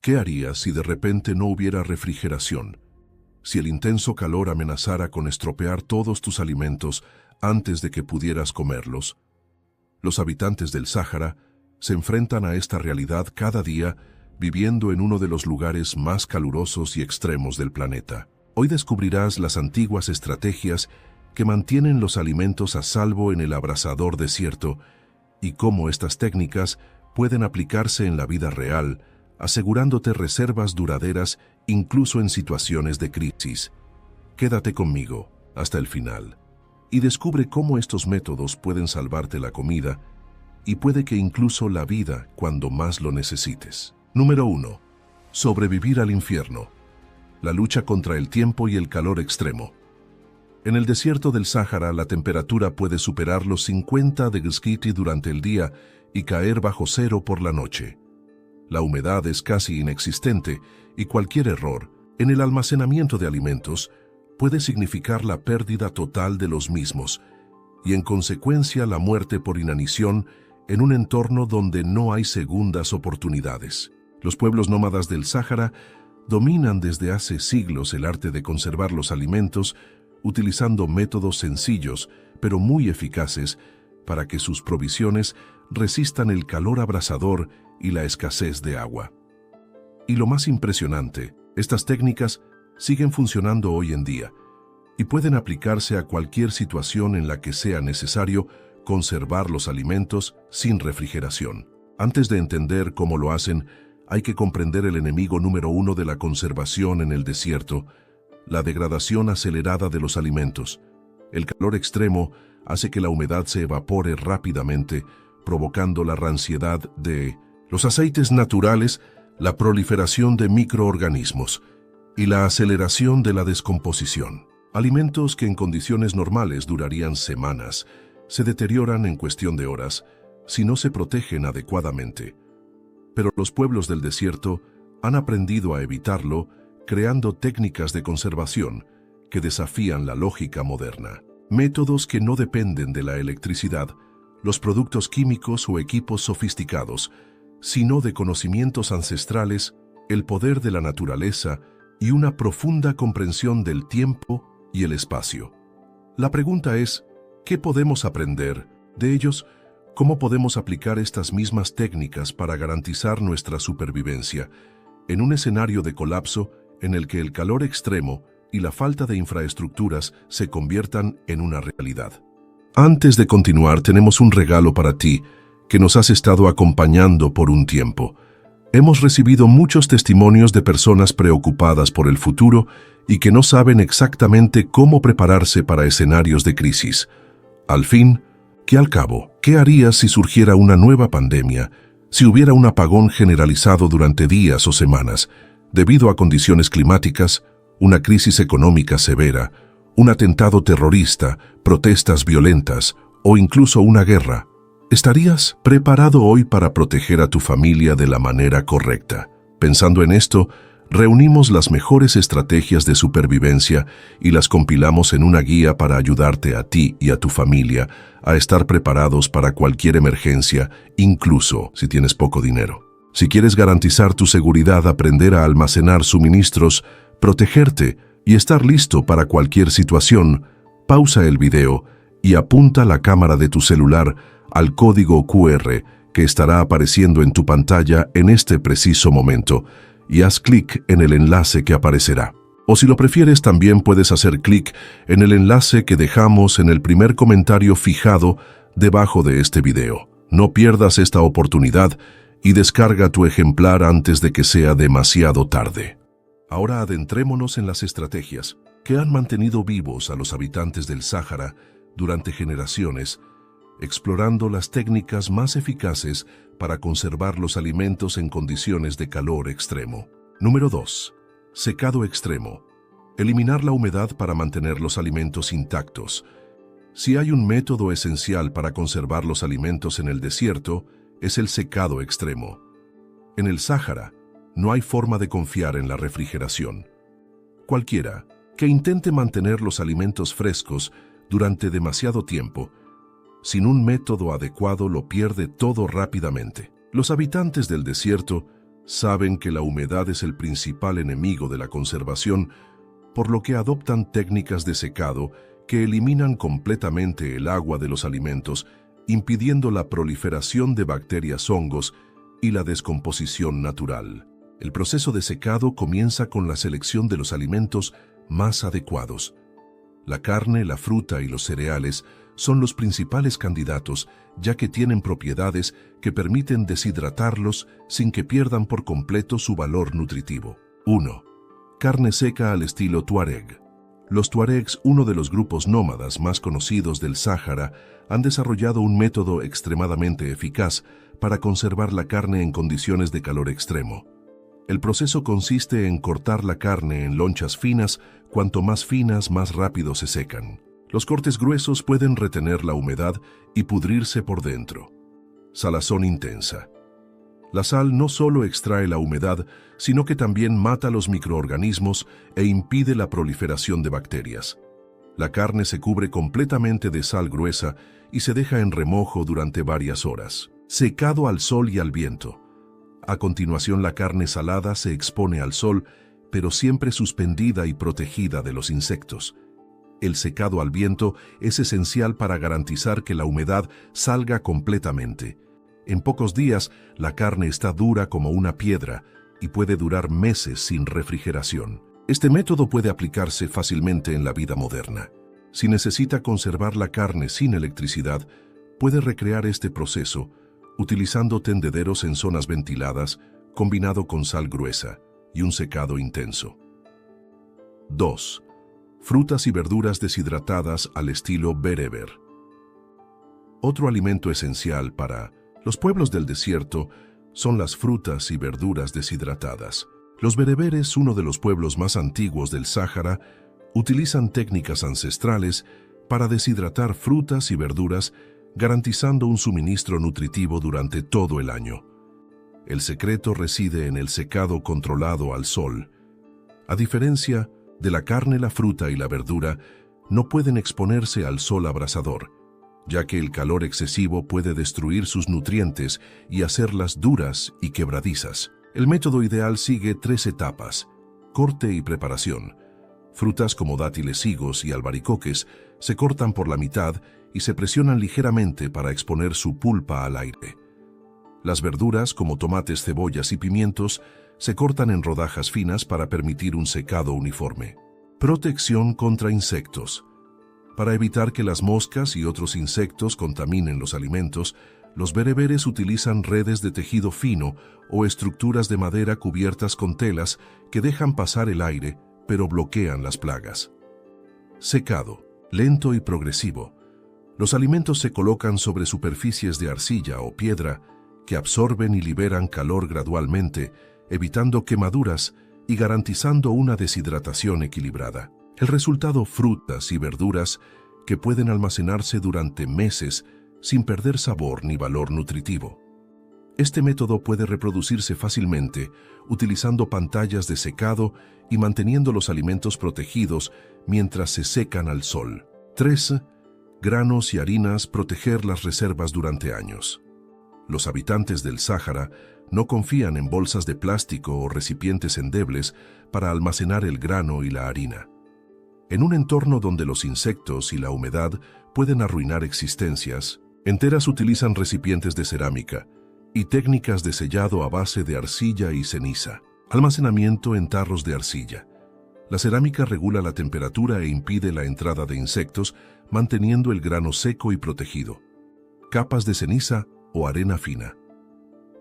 ¿Qué harías si de repente no hubiera refrigeración? Si el intenso calor amenazara con estropear todos tus alimentos antes de que pudieras comerlos. Los habitantes del Sáhara se enfrentan a esta realidad cada día, viviendo en uno de los lugares más calurosos y extremos del planeta. Hoy descubrirás las antiguas estrategias que mantienen los alimentos a salvo en el abrasador desierto y cómo estas técnicas pueden aplicarse en la vida real, asegurándote reservas duraderas incluso en situaciones de crisis. Quédate conmigo hasta el final y descubre cómo estos métodos pueden salvarte la comida y puede que incluso la vida cuando más lo necesites. Número 1. Sobrevivir al infierno. La lucha contra el tiempo y el calor extremo. En el desierto del Sáhara, la temperatura puede superar los 50 degrees Celsius durante el día y caer bajo cero por la noche. La humedad es casi inexistente y cualquier error en el almacenamiento de alimentos puede significar la pérdida total de los mismos y, en consecuencia, la muerte por inanición en un entorno donde no hay segundas oportunidades. Los pueblos nómadas del Sáhara dominan desde hace siglos el arte de conservar los alimentos utilizando métodos sencillos pero muy eficaces para que sus provisiones resistan el calor abrasador y la escasez de agua. Y lo más impresionante, estas técnicas siguen funcionando hoy en día y pueden aplicarse a cualquier situación en la que sea necesario conservar los alimentos sin refrigeración. Antes de entender cómo lo hacen, hay que comprender el enemigo número 1 de la conservación en el desierto: la degradación acelerada de los alimentos. El calor extremo hace que la humedad se evapore rápidamente, provocando la ranciedad de los aceites naturales, la proliferación de microorganismos y la aceleración de la descomposición. Alimentos que en condiciones normales durarían semanas se deterioran en cuestión de horas si no se protegen adecuadamente. Pero los pueblos del desierto han aprendido a evitarlo, creando técnicas de conservación que desafían la lógica moderna. Métodos que no dependen de la electricidad, los productos químicos o equipos sofisticados, sino de conocimientos ancestrales, el poder de la naturaleza y una profunda comprensión del tiempo y el espacio. La pregunta es, ¿qué podemos aprender de ellos? ¿Cómo podemos aplicar estas mismas técnicas para garantizar nuestra supervivencia en un escenario de colapso en el que el calor extremo y la falta de infraestructuras se conviertan en una realidad? Antes de continuar, tenemos un regalo para ti, que nos has estado acompañando por un tiempo. Hemos recibido muchos testimonios de personas preocupadas por el futuro y que no saben exactamente cómo prepararse para escenarios de crisis. Al fin, y al cabo, ¿qué harías si surgiera una nueva pandemia, si hubiera un apagón generalizado durante días o semanas, debido a condiciones climáticas, una crisis económica severa, un atentado terrorista, protestas violentas o incluso una guerra? ¿Estarías preparado hoy para proteger a tu familia de la manera correcta? Pensando en esto, reunimos las mejores estrategias de supervivencia y las compilamos en una guía para ayudarte a ti y a tu familia a estar preparados para cualquier emergencia, incluso si tienes poco dinero. Si quieres garantizar tu seguridad, aprender a almacenar suministros, protegerte y estar listo para cualquier situación, pausa el video y apunta la cámara de tu celular al código QR que estará apareciendo en tu pantalla en este preciso momento y haz clic en el enlace que aparecerá. O si lo prefieres, también puedes hacer clic en el enlace que dejamos en el primer comentario fijado debajo de este video. No pierdas esta oportunidad y descarga tu ejemplar antes de que sea demasiado tarde. Ahora adentrémonos en las estrategias que han mantenido vivos a los habitantes del Sáhara durante generaciones, explorando las técnicas más eficaces para conservar los alimentos en condiciones de calor extremo. Número 2. Secado extremo. Eliminar la humedad para mantener los alimentos intactos. Si hay un método esencial para conservar los alimentos en el desierto, es el secado extremo. En el Sáhara, no hay forma de confiar en la refrigeración. Cualquiera que intente mantener los alimentos frescos durante demasiado tiempo, sin un método adecuado, lo pierde todo rápidamente. Los habitantes del desierto Saben que la humedad es el principal enemigo de la conservación, por lo que adoptan técnicas de secado que eliminan completamente el agua de los alimentos, impidiendo la proliferación de bacterias, hongos y la descomposición natural. El proceso de secado comienza con la selección de los alimentos más adecuados. La carne, la fruta y los cereales son los principales candidatos, ya que tienen propiedades que permiten deshidratarlos sin que pierdan por completo su valor nutritivo. 1. Carne seca al estilo tuareg. Los tuaregs, uno de los grupos nómadas más conocidos del Sáhara, han desarrollado un método extremadamente eficaz para conservar la carne en condiciones de calor extremo. El proceso consiste en cortar la carne en lonchas finas. Cuanto más finas, más rápido se secan. Los cortes gruesos pueden retener la humedad y pudrirse por dentro. Salazón intensa. La sal no solo extrae la humedad, sino que también mata los microorganismos e impide la proliferación de bacterias. La carne se cubre completamente de sal gruesa y se deja en remojo durante varias horas. Secado al sol y al viento. A continuación, la carne salada se expone al sol, pero siempre suspendida y protegida de los insectos. El secado al viento es esencial para garantizar que la humedad salga completamente. En pocos días, la carne está dura como una piedra y puede durar meses sin refrigeración. Este método puede aplicarse fácilmente en la vida moderna. Si necesita conservar la carne sin electricidad, puede recrear este proceso utilizando tendederos en zonas ventiladas, combinado con sal gruesa y un secado intenso. 2. Frutas y verduras deshidratadas al estilo bereber. Otro alimento esencial para los pueblos del desierto son las frutas y verduras deshidratadas. Los bereberes, uno de los pueblos más antiguos del Sáhara, utilizan técnicas ancestrales para deshidratar frutas y verduras, garantizando un suministro nutritivo durante todo el año. El secreto reside en el secado controlado al sol. A diferencia de la carne, la fruta y la verdura no pueden exponerse al sol abrasador, ya que el calor excesivo puede destruir sus nutrientes y hacerlas duras y quebradizas. El método ideal sigue 3 etapas: corte y preparación. Frutas como dátiles, higos y albaricoques se cortan por la mitad y se presionan ligeramente para exponer su pulpa al aire. Las verduras, como tomates, cebollas y pimientos, se cortan en rodajas finas para permitir un secado uniforme. Protección contra insectos. Para evitar que las moscas y otros insectos contaminen los alimentos, los bereberes utilizan redes de tejido fino o estructuras de madera cubiertas con telas que dejan pasar el aire, pero bloquean las plagas. Secado. Lento y progresivo. Los alimentos se colocan sobre superficies de arcilla o piedra que absorben y liberan calor gradualmente, evitando quemaduras y garantizando una deshidratación equilibrada. El resultado: frutas y verduras que pueden almacenarse durante meses sin perder sabor ni valor nutritivo. Este método puede reproducirse fácilmente utilizando pantallas de secado y manteniendo los alimentos protegidos mientras se secan al sol. 3. Granos y harinas. Proteger las reservas durante años. Los habitantes del Sáhara no confían en bolsas de plástico o recipientes endebles para almacenar el grano y la harina. En un entorno donde los insectos y la humedad pueden arruinar existencias enteras, utilizan recipientes de cerámica y técnicas de sellado a base de arcilla y ceniza. Almacenamiento en tarros de arcilla. La cerámica regula la temperatura e impide la entrada de insectos, manteniendo el grano seco y protegido. Capas de ceniza o arena fina.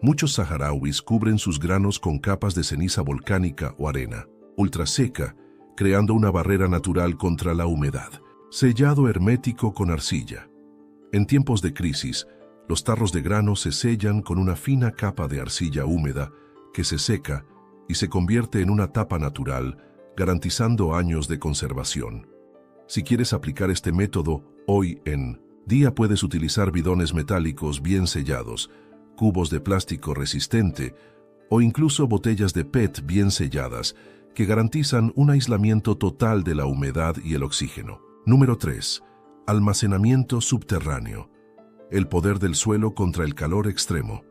Muchos saharauis cubren sus granos con capas de ceniza volcánica o arena ultraseca, creando una barrera natural contra la humedad. Sellado hermético con arcilla. En tiempos de crisis, los tarros de grano se sellan con una fina capa de arcilla húmeda que se seca y se convierte en una tapa natural, garantizando años de conservación. Si quieres aplicar este método hoy en día, puedes utilizar bidones metálicos bien sellados, cubos de plástico resistente o incluso botellas de PET bien selladas que garantizan un aislamiento total de la humedad y el oxígeno. Número 3. Almacenamiento subterráneo. El poder del suelo contra el calor extremo.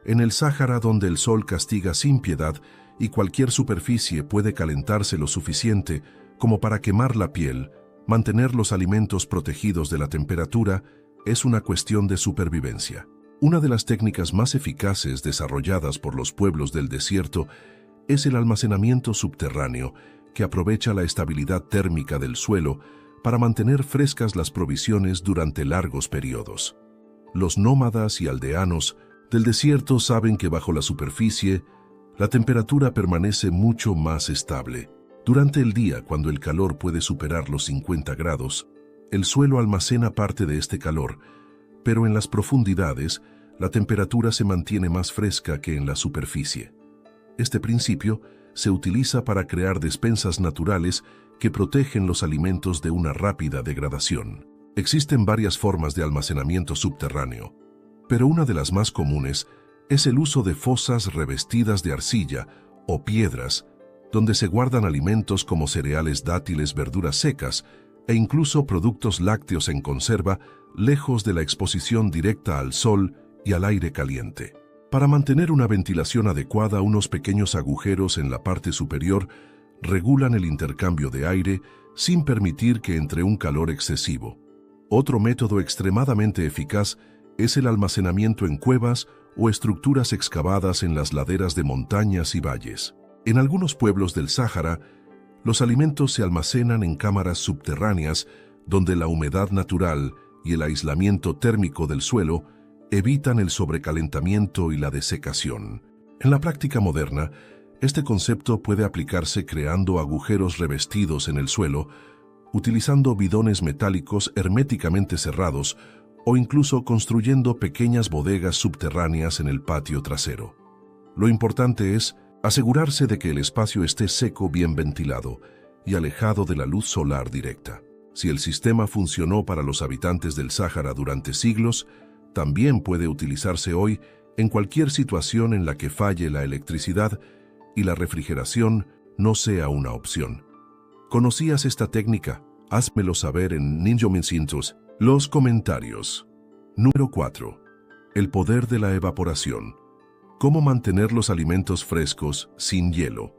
En el Sáhara, donde el sol castiga sin piedad y cualquier superficie puede calentarse lo suficiente como para quemar la piel, mantener los alimentos protegidos de la temperatura es una cuestión de supervivencia. Una de las técnicas más eficaces desarrolladas por los pueblos del desierto es el almacenamiento subterráneo, que aprovecha la estabilidad térmica del suelo para mantener frescas las provisiones durante largos periodos. Los nómadas y aldeanos del desierto saben que bajo la superficie, la temperatura permanece mucho más estable. Durante el día, cuando el calor puede superar los 50 grados, el suelo almacena parte de este calor, pero en las profundidades, la temperatura se mantiene más fresca que en la superficie. Este principio se utiliza para crear despensas naturales que protegen los alimentos de una rápida degradación. Existen varias formas de almacenamiento subterráneo, pero una de las más comunes es el uso de fosas revestidas de arcilla o piedras, donde se guardan alimentos como cereales, dátiles, verduras secas e incluso productos lácteos en conserva, lejos de la exposición directa al sol y al aire caliente. Para mantener una ventilación adecuada, unos pequeños agujeros en la parte superior regulan el intercambio de aire sin permitir que entre un calor excesivo. Otro método extremadamente eficaz es el almacenamiento en cuevas o estructuras excavadas en las laderas de montañas y valles. En algunos pueblos del Sáhara, los alimentos se almacenan en cámaras subterráneas donde la humedad natural y el aislamiento térmico del suelo evitan el sobrecalentamiento y la desecación. En la práctica moderna, este concepto puede aplicarse creando agujeros revestidos en el suelo, utilizando bidones metálicos herméticamente cerrados o incluso construyendo pequeñas bodegas subterráneas en el patio trasero. Lo importante es asegurarse de que el espacio esté seco, bien ventilado y alejado de la luz solar directa. Si el sistema funcionó para los habitantes del Sáhara durante siglos, también puede utilizarse hoy en cualquier situación en la que falle la electricidad y la refrigeración no sea una opción. ¿Conocías esta técnica? Házmelo saber en Ninjomincintos. Los comentarios. Número 4. El poder de la evaporación. ¿Cómo mantener los alimentos frescos sin hielo?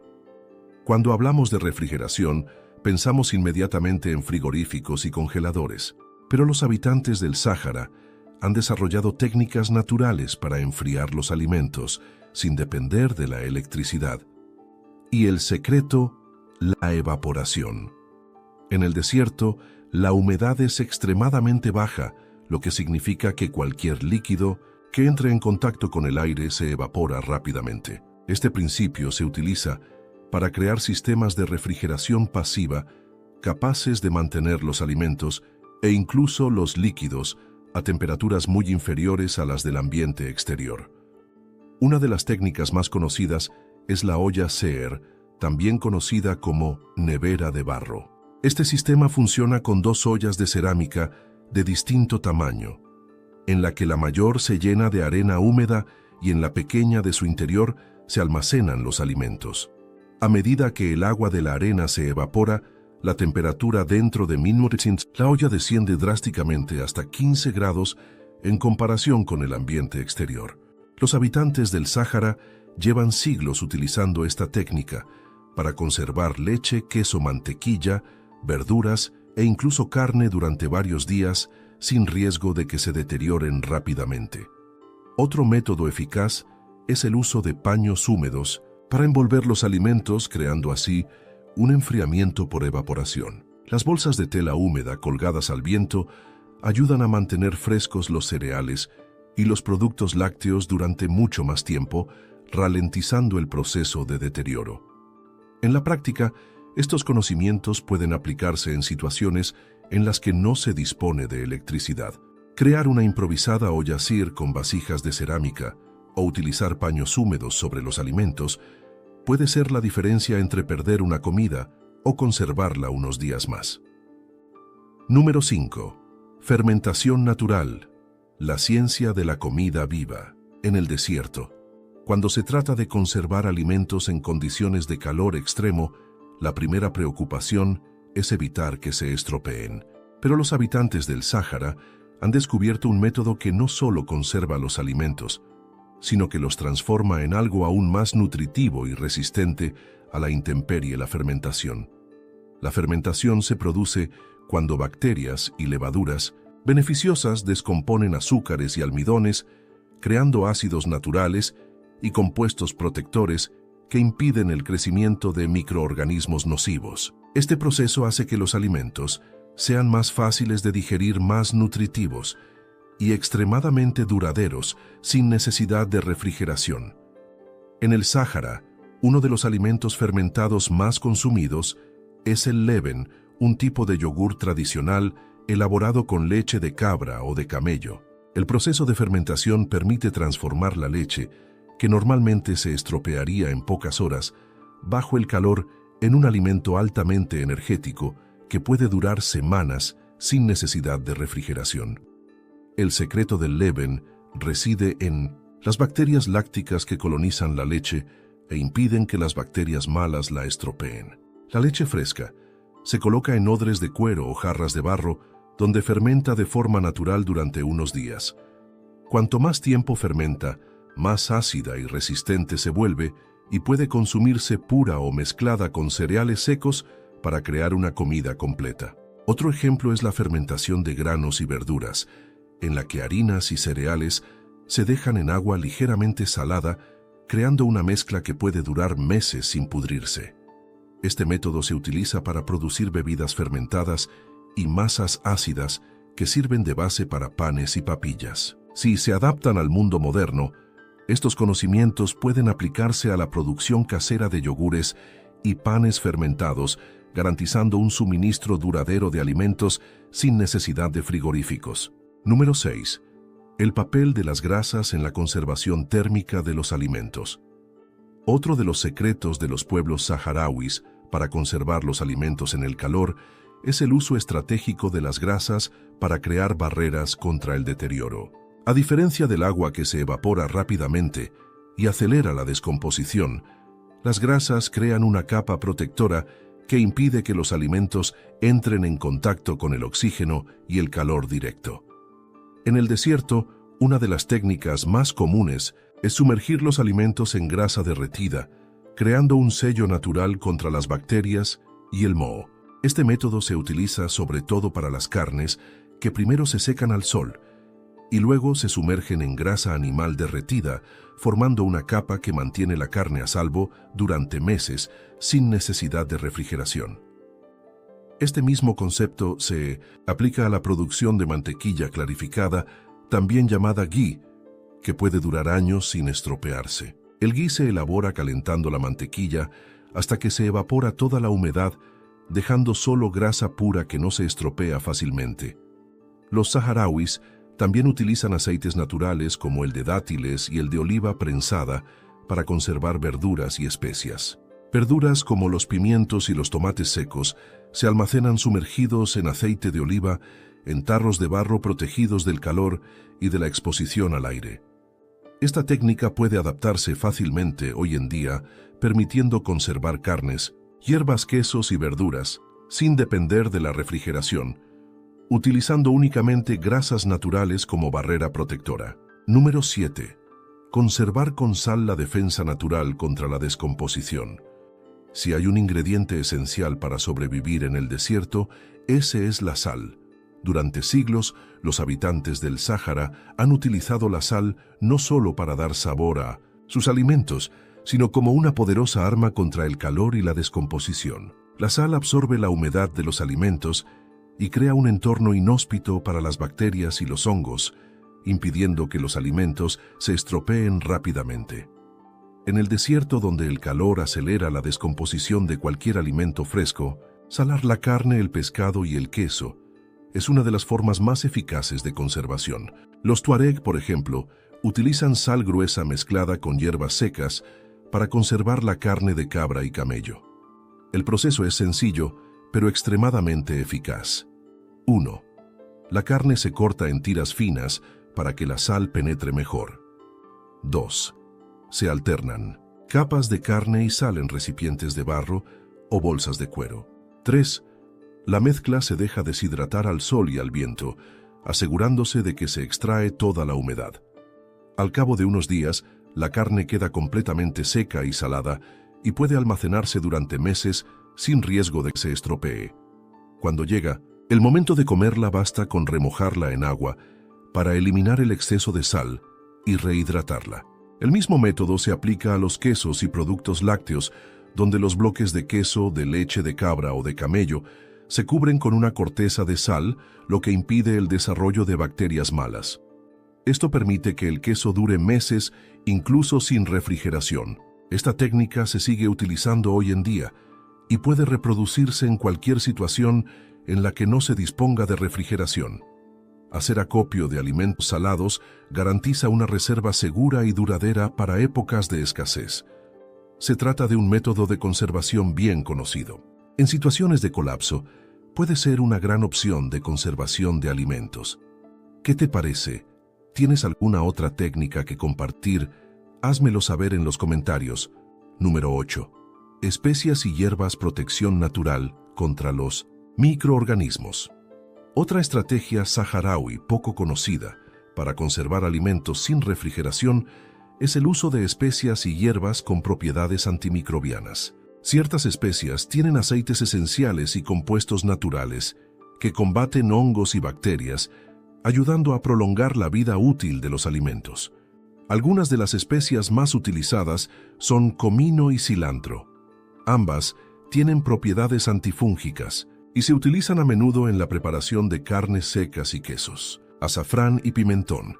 Cuando hablamos de refrigeración, pensamos inmediatamente en frigoríficos y congeladores, pero los habitantes del Sáhara han desarrollado técnicas naturales para enfriar los alimentos sin depender de la electricidad. Y el secreto, la evaporación. En el desierto, la humedad es extremadamente baja, lo que significa que cualquier líquido que entre en contacto con el aire se evapora rápidamente. Este principio se utiliza para crear sistemas de refrigeración pasiva capaces de mantener los alimentos e incluso los líquidos a temperaturas muy inferiores a las del ambiente exterior. Una de las técnicas más conocidas es la olla Seer, también conocida como nevera de barro. Este sistema funciona con dos ollas de cerámica de distinto tamaño, en la que la mayor se llena de arena húmeda y en la pequeña de su interior se almacenan los alimentos. A medida que el agua de la arena se evapora, la temperatura dentro de 1900, la olla desciende drásticamente hasta 15 grados en comparación con el ambiente exterior. Los habitantes del Sáhara llevan siglos utilizando esta técnica para conservar leche, queso, mantequilla, verduras e incluso carne durante varios días sin riesgo de que se deterioren rápidamente. Otro método eficaz es el uso de paños húmedos para envolver los alimentos, creando así un enfriamiento por evaporación. Las bolsas de tela húmeda colgadas al viento ayudan a mantener frescos los cereales y los productos lácteos durante mucho más tiempo, ralentizando el proceso de deterioro. En la práctica, estos conocimientos pueden aplicarse en situaciones en las que no se dispone de electricidad. Crear una improvisada olla Seer con vasijas de cerámica o utilizar paños húmedos sobre los alimentos puede ser la diferencia entre perder una comida o conservarla unos días más. Número 5. Fermentación natural. La ciencia de la comida viva. En el desierto, cuando se trata de conservar alimentos en condiciones de calor extremo, la primera preocupación es evitar que se estropeen. Pero los habitantes del Sáhara han descubierto un método que no solo conserva los alimentos, sino que los transforma en algo aún más nutritivo y resistente a la intemperie, la fermentación. La fermentación se produce cuando bacterias y levaduras beneficiosas descomponen azúcares y almidones, creando ácidos naturales y compuestos protectores que impiden el crecimiento de microorganismos nocivos. Este proceso hace que los alimentos sean más fáciles de digerir, más nutritivos y extremadamente duraderos, sin necesidad de refrigeración. En el Sáhara, uno de los alimentos fermentados más consumidos es el leben, un tipo de yogur tradicional elaborado con leche de cabra o de camello. El proceso de fermentación permite transformar la leche, que normalmente se estropearía en pocas horas, bajo el calor en un alimento altamente energético que puede durar semanas sin necesidad de refrigeración. El secreto del leben reside en las bacterias lácticas que colonizan la leche e impiden que las bacterias malas la estropeen. La leche fresca se coloca en odres de cuero o jarras de barro, donde fermenta de forma natural durante unos días. Cuanto más tiempo fermenta, más ácida y resistente se vuelve y puede consumirse pura o mezclada con cereales secos para crear una comida completa. Otro ejemplo es la fermentación de granos y verduras, en la que harinas y cereales se dejan en agua ligeramente salada, creando una mezcla que puede durar meses sin pudrirse. Este método se utiliza para producir bebidas fermentadas y masas ácidas que sirven de base para panes y papillas. Si se adaptan al mundo moderno, estos conocimientos pueden aplicarse a la producción casera de yogures y panes fermentados, garantizando un suministro duradero de alimentos sin necesidad de frigoríficos. Número 6. El papel de las grasas en la conservación térmica de los alimentos. Otro de los secretos de los pueblos saharauis para conservar los alimentos en el calor es el uso estratégico de las grasas para crear barreras contra el deterioro. A diferencia del agua que se evapora rápidamente y acelera la descomposición, las grasas crean una capa protectora que impide que los alimentos entren en contacto con el oxígeno y el calor directo. En el desierto, una de las técnicas más comunes es sumergir los alimentos en grasa derretida, creando un sello natural contra las bacterias y el moho. Este método se utiliza sobre todo para las carnes, que primero se secan al sol y luego se sumergen en grasa animal derretida, formando una capa que mantiene la carne a salvo durante meses sin necesidad de refrigeración. Este mismo concepto se aplica a la producción de mantequilla clarificada, también llamada ghee, que puede durar años sin estropearse. El ghee se elabora calentando la mantequilla hasta que se evapora toda la humedad, dejando solo grasa pura que no se estropea fácilmente. Los saharauis también utilizan aceites naturales como el de dátiles y el de oliva prensada para conservar verduras y especias. Verduras como los pimientos y los tomates secos se almacenan sumergidos en aceite de oliva en tarros de barro protegidos del calor y de la exposición al aire. Esta técnica puede adaptarse fácilmente hoy en día, permitiendo conservar carnes, hierbas, quesos y verduras, sin depender de la refrigeración, utilizando únicamente grasas naturales como barrera protectora. Número 7. Conservar con sal la defensa natural contra la descomposición. Si hay un ingrediente esencial para sobrevivir en el desierto, ese es la sal. Durante siglos, los habitantes del Sáhara han utilizado la sal no solo para dar sabor a sus alimentos, sino como una poderosa arma contra el calor y la descomposición. La sal absorbe la humedad de los alimentos y crea un entorno inhóspito para las bacterias y los hongos, impidiendo que los alimentos se estropeen rápidamente. En el desierto, donde el calor acelera la descomposición de cualquier alimento fresco, salar la carne, el pescado y el queso es una de las formas más eficaces de conservación. Los tuareg, por ejemplo, utilizan sal gruesa mezclada con hierbas secas para conservar la carne de cabra y camello. El proceso es sencillo, pero extremadamente eficaz. 1. La carne se corta en tiras finas para que la sal penetre mejor. 2. Se alternan capas de carne y sal en recipientes de barro o bolsas de cuero. 3. La mezcla se deja deshidratar al sol y al viento, asegurándose de que se extrae toda la humedad. Al cabo de unos días, la carne queda completamente seca y salada y puede almacenarse durante meses sin riesgo de que se estropee. Cuando llega el momento de comerla, basta con remojarla en agua para eliminar el exceso de sal y rehidratarla. El mismo método se aplica a los quesos y productos lácteos, donde los bloques de queso, de leche de cabra o de camello se cubren con una corteza de sal, lo que impide el desarrollo de bacterias malas. Esto permite que el queso dure meses, incluso sin refrigeración. Esta técnica se sigue utilizando hoy en día y puede reproducirse en cualquier situación en la que no se disponga de refrigeración. Hacer acopio de alimentos salados garantiza una reserva segura y duradera para épocas de escasez. Se trata de un método de conservación bien conocido. En situaciones de colapso, puede ser una gran opción de conservación de alimentos. ¿Qué te parece? ¿Tienes alguna otra técnica que compartir? Házmelo saber en los comentarios. Número 8. Especias y hierbas, protección natural contra los microorganismos. Otra estrategia saharaui poco conocida para conservar alimentos sin refrigeración es el uso de especias y hierbas con propiedades antimicrobianas. Ciertas especias tienen aceites esenciales y compuestos naturales que combaten hongos y bacterias, ayudando a prolongar la vida útil de los alimentos. Algunas de las especias más utilizadas son comino y cilantro. Ambas tienen propiedades antifúngicas y se utilizan a menudo en la preparación de carnes secas y quesos. Azafrán y pimentón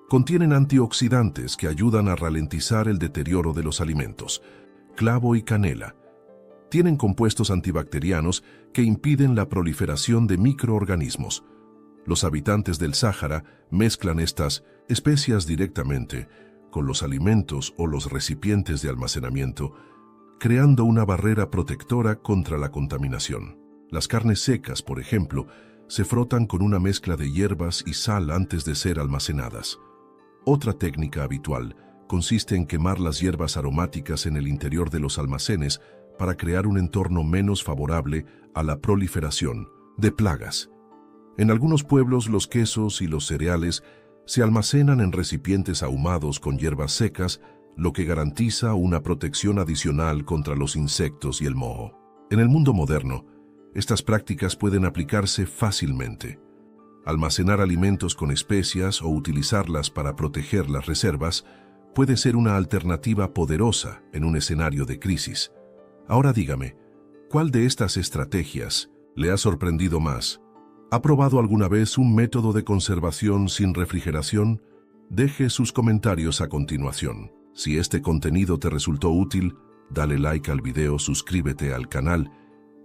contienen antioxidantes que ayudan a ralentizar el deterioro de los alimentos. Clavo y canela tienen compuestos antibacterianos que impiden la proliferación de microorganismos. Los habitantes del Sáhara mezclan estas especias directamente con los alimentos o los recipientes de almacenamiento, creando una barrera protectora contra la contaminación. Las carnes secas, por ejemplo, se frotan con una mezcla de hierbas y sal antes de ser almacenadas. Otra técnica habitual consiste en quemar las hierbas aromáticas en el interior de los almacenes para crear un entorno menos favorable a la proliferación de plagas. En algunos pueblos, los quesos y los cereales se almacenan en recipientes ahumados con hierbas secas, lo que garantiza una protección adicional contra los insectos y el moho. En el mundo moderno, estas prácticas pueden aplicarse fácilmente. Almacenar alimentos con especias o utilizarlas para proteger las reservas puede ser una alternativa poderosa en un escenario de crisis. Ahora dígame, ¿cuál de estas estrategias le ha sorprendido más? ¿Ha probado alguna vez un método de conservación sin refrigeración? Deje sus comentarios a continuación. Si este contenido te resultó útil, dale like al video, suscríbete al canal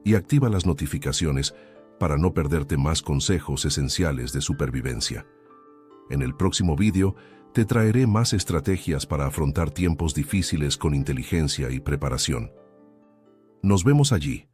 y activa las notificaciones para no perderte más consejos esenciales de supervivencia. En el próximo video te traeré más estrategias para afrontar tiempos difíciles con inteligencia y preparación. Nos vemos allí.